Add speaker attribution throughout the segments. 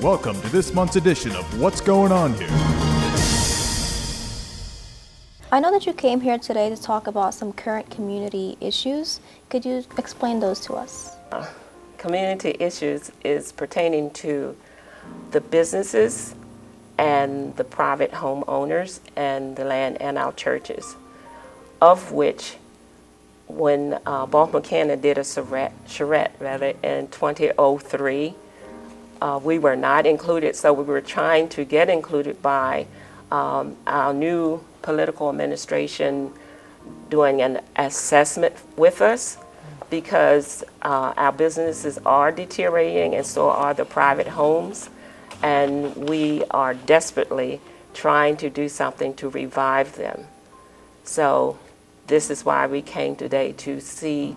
Speaker 1: Welcome to this month's edition of What's Going On Here.
Speaker 2: I know that you came here today to talk about some current community issues. Could you explain those to us?
Speaker 3: Community issues is pertaining to the businesses and the private homeowners and the land and our churches, of which when Baltimore County did a charrette in 2003, we were not included, so we were trying to get included by our new political administration doing an assessment with us, because our businesses are deteriorating and so are the private homes, and we are desperately trying to do something to revive them. So this is why we came today, to see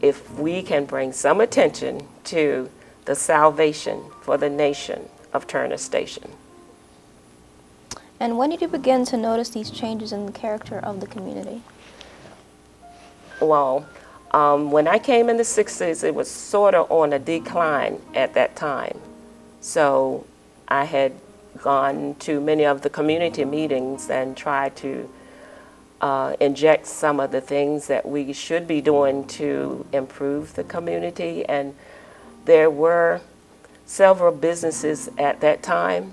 Speaker 3: if we can bring some attention to the salvation for the nation of Turner Station.
Speaker 2: And when did you begin to notice these changes in the character of the community?
Speaker 3: Well, when I came in the 60s, it was sort of on a decline at that time. So I had gone to many of the community meetings and tried to inject some of the things that we should be doing to improve the community. And there were several businesses at that time.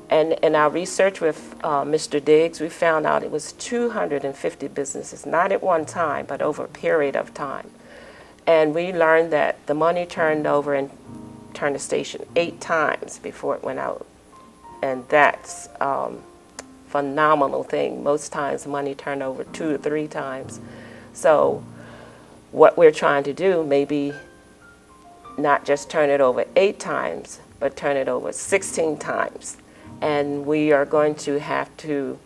Speaker 3: And in our research with Mr. Diggs, we found out it was 250 businesses, not at one time, but over a period of time. And we learned that the money turned over in Turner Station 8 times before it went out. And that's a phenomenal thing. Most times money turned over 2 or 3 times. So what we're trying to do, maybe not just turn it over 8 times, but turn it over 16 times. And we are going to have to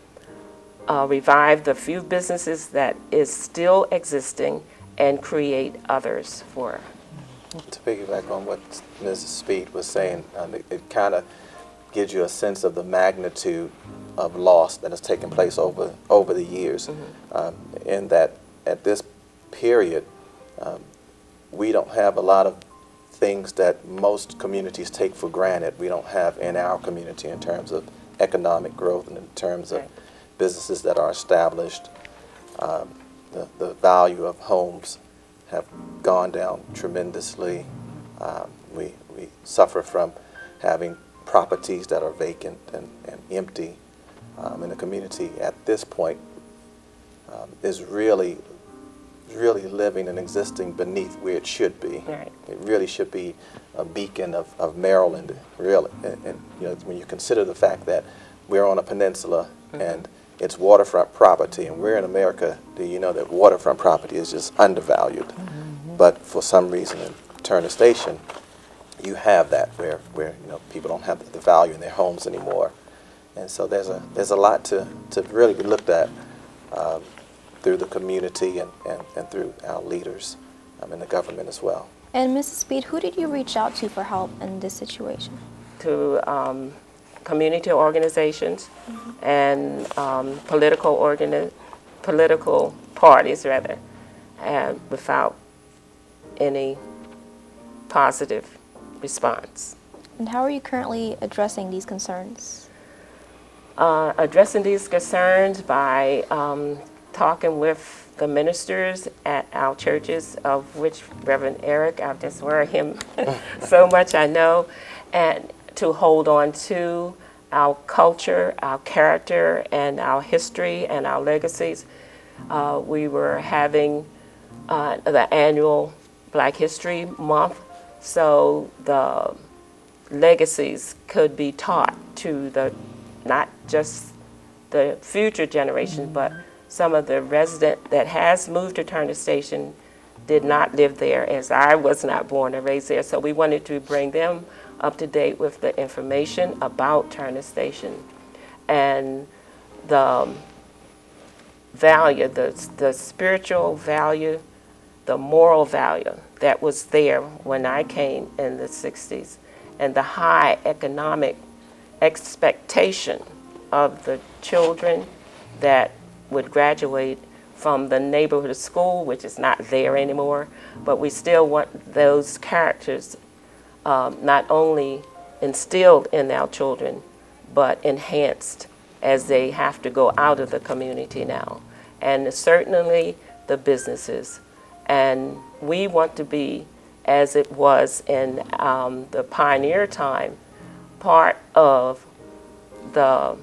Speaker 3: revive the few businesses that is still existing and create others for.
Speaker 4: To piggyback on what Mrs. Speed was saying, it kind of gives you a sense of the magnitude of loss that has taken place over the years. In that at this period, we don't have a lot of things that most communities take for granted. We don't have in our community in terms of economic growth and in terms of businesses that are established. The value of homes have gone down tremendously. We suffer from having properties that are vacant and empty. And the community at this point is really living and existing beneath where it should be.
Speaker 3: Right.
Speaker 4: It really should be a beacon of Maryland, really. And you know, when you consider the fact that we're on a peninsula and it's waterfront property, and we're in America, do you know that waterfront property is just undervalued? But for some reason in Turner Station, you have that where you know, people don't have the value in their homes anymore. And so there's a lot to really be looked at through the community and through our leaders in the government as well.
Speaker 2: And Mrs. Speed, who did you reach out to for help in this situation?
Speaker 3: To community organizations and political parties, rather, and without any positive response.
Speaker 2: And how are you currently addressing these concerns?
Speaker 3: Addressing these concerns by talking with the ministers at our churches, of which Reverend Eric, I just swear him so much I know, and to hold on to our culture, our character, and our history and our legacies. We were having the annual Black History Month, so the legacies could be taught to the, not just the future generation, but some of the resident that has moved to Turner Station did not live there, as I was not born or raised there. So we wanted to bring them up to date with the information about Turner Station and the value, the spiritual value, the moral value that was there when I came in the 60s, and the high economic expectation of the children that would graduate from the neighborhood school, which is not there anymore, but we still want those characters not only instilled in our children, but enhanced as they have to go out of the community now. And certainly the businesses. And we want to be, as it was in the pioneer time, part of the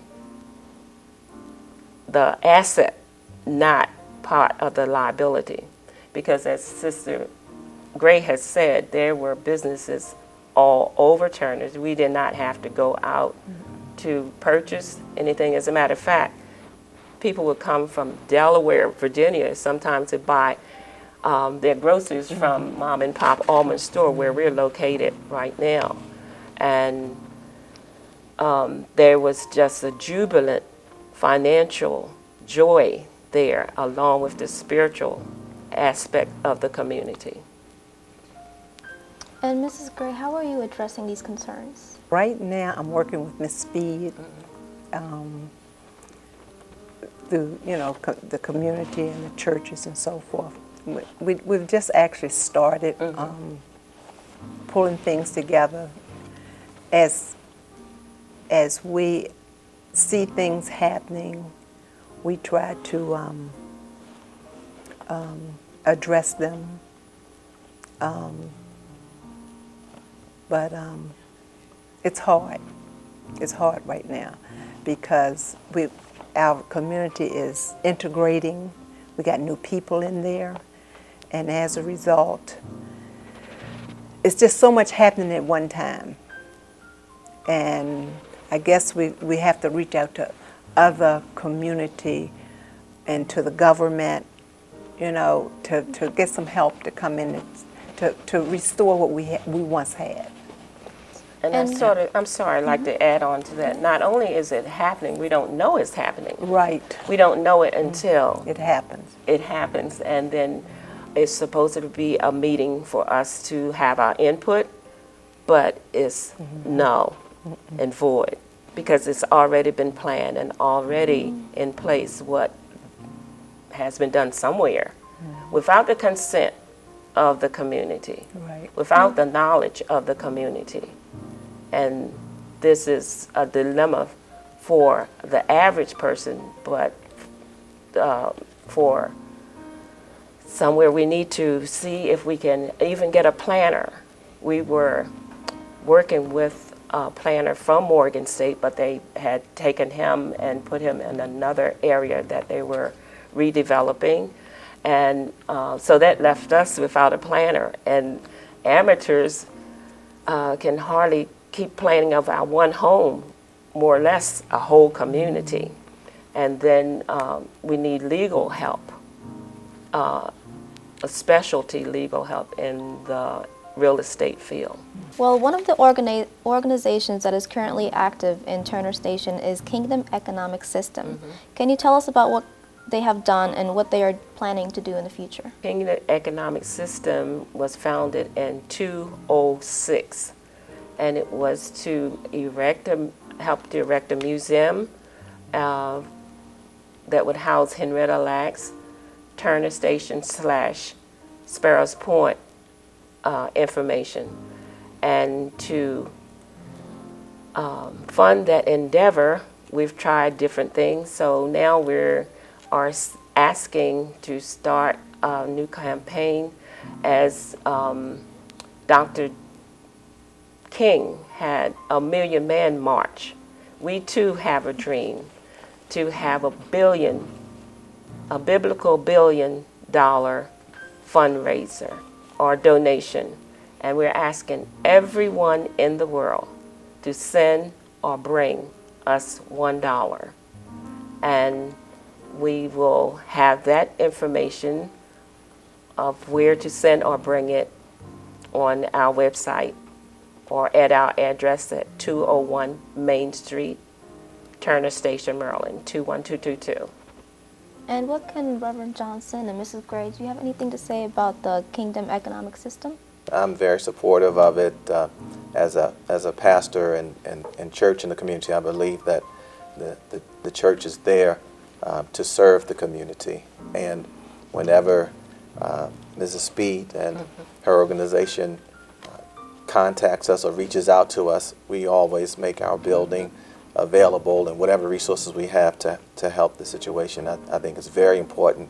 Speaker 3: asset, not part of the liability. Because as Sister Gray has said, there were businesses all over Turners. We did not have to go out to purchase anything. As a matter of fact, people would come from Delaware, Virginia, sometimes to buy their groceries from mom and pop almond store where we're located right now. And there was just a jubilant financial joy there, along with the spiritual aspect of the community.
Speaker 2: And Mrs. Gray, how are you addressing these concerns?
Speaker 5: Right now, I'm working with Miss Speed through, the community and the churches and so forth. We've just actually started pulling things together as we see things happening. We try to address them, but it's hard. It's hard right now because our community is integrating. We got new people in there, and as a result, it's just so much happening at one time. And I guess we have to reach out to other community and to the government, to get some help to come in to restore what we once had.
Speaker 3: And I'm sorry, I'd like to add on to that. Not only is it happening, we don't know it's happening.
Speaker 5: Right.
Speaker 3: We don't know it until
Speaker 5: it happens.
Speaker 3: It happens, and then it's supposed to be a meeting for us to have our input, but it's null and void because it's already been planned and already in place what has been done somewhere without the consent of the community,
Speaker 5: Right.
Speaker 3: without the knowledge of the community. And this is a dilemma for the average person, but for somewhere we need to see if we can even get a planner. We were working with a planner from Morgan State, but they had taken him and put him in another area that they were redeveloping. And so that left us without a planner. And amateurs can hardly keep planning of our one home, more or less a whole community. And then we need legal help, a specialty legal help in the real estate field.
Speaker 2: Well, one of the organizations that is currently active in Turner Station is Kingdom Economic System. Can you tell us about what they have done and what they are planning to do in the future?
Speaker 3: Kingdom Economic System was founded in 2006. And it was to help to erect a museum that would house Henrietta Lacks, Turner Station / Sparrows Point information. And to fund that endeavor, we've tried different things. So now we are asking to start a new campaign as Dr. King had a Million Man March. We too have a dream to have a biblical $1 billion fundraiser or donation. And we're asking everyone in the world to send or bring us $1. And we will have that information of where to send or bring it on our website or at our address at 201 Main Street, Turner Station, Maryland, 21222.
Speaker 2: And what can Reverend Johnson and Mrs. Gray, do you have anything to say about the Kingdom Economic System?
Speaker 4: I'm very supportive of it. As a pastor and church in the community, I believe that the church is there to serve the community. And whenever Mrs. Speed and her organization contacts us or reaches out to us, we always make our building available and whatever resources we have to help the situation. I think it's very important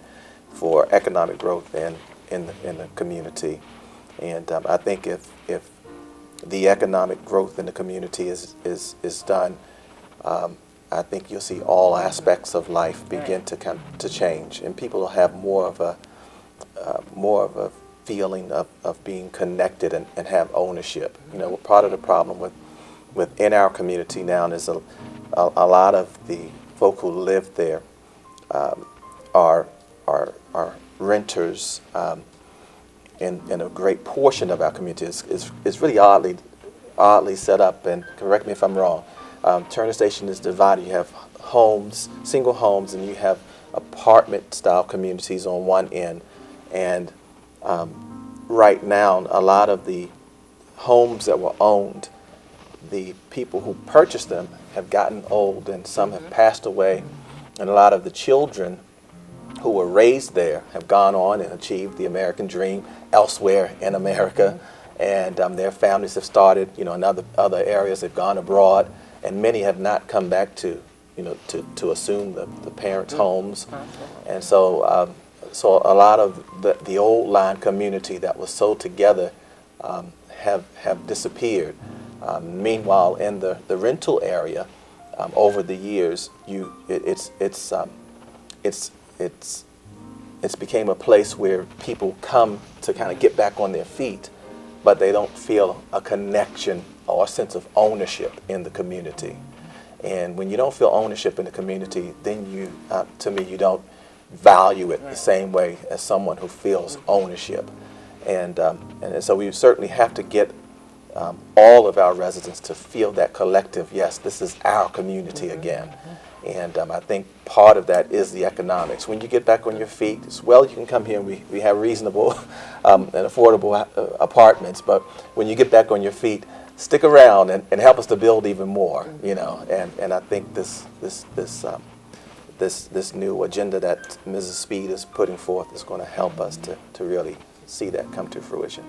Speaker 4: for economic growth in the community. And I think if the economic growth in the community is done, I think you'll see all aspects of life begin to change, and people will have more of a feeling of being connected and have ownership. You know, part of the problem within our community now is a lot of the folk who live there are renters, and a great portion of our community is really oddly set up. And correct me if I'm wrong. Turner Station is divided. You have homes, single homes, and you have apartment-style communities on one end. And right now, a lot of the homes that were owned, the people who purchased them have gotten old, and some have passed away. And a lot of the children who were raised there have gone on and achieved the American dream elsewhere in America. And their families have started, in other areas. They've gone abroad. And many have not come back to assume the parents' homes, and so a lot of the old line community that was so together have disappeared. Meanwhile, in the rental area, over the years, it's became a place where people come to kind of get back on their feet, but they don't feel a connection or a sense of ownership in the community. And when you don't feel ownership in the community, then to me, you don't value it the same way as someone who feels ownership. And so we certainly have to get all of our residents to feel that collective, yes, this is our community again. And I think part of that is the economics. When you get back on your feet, as well, you can come here and we have reasonable and affordable apartments, but when you get back on your feet, stick around and help us to build even more, and I think this new agenda that Mrs. Speed is putting forth is going to help us to really see that come to fruition.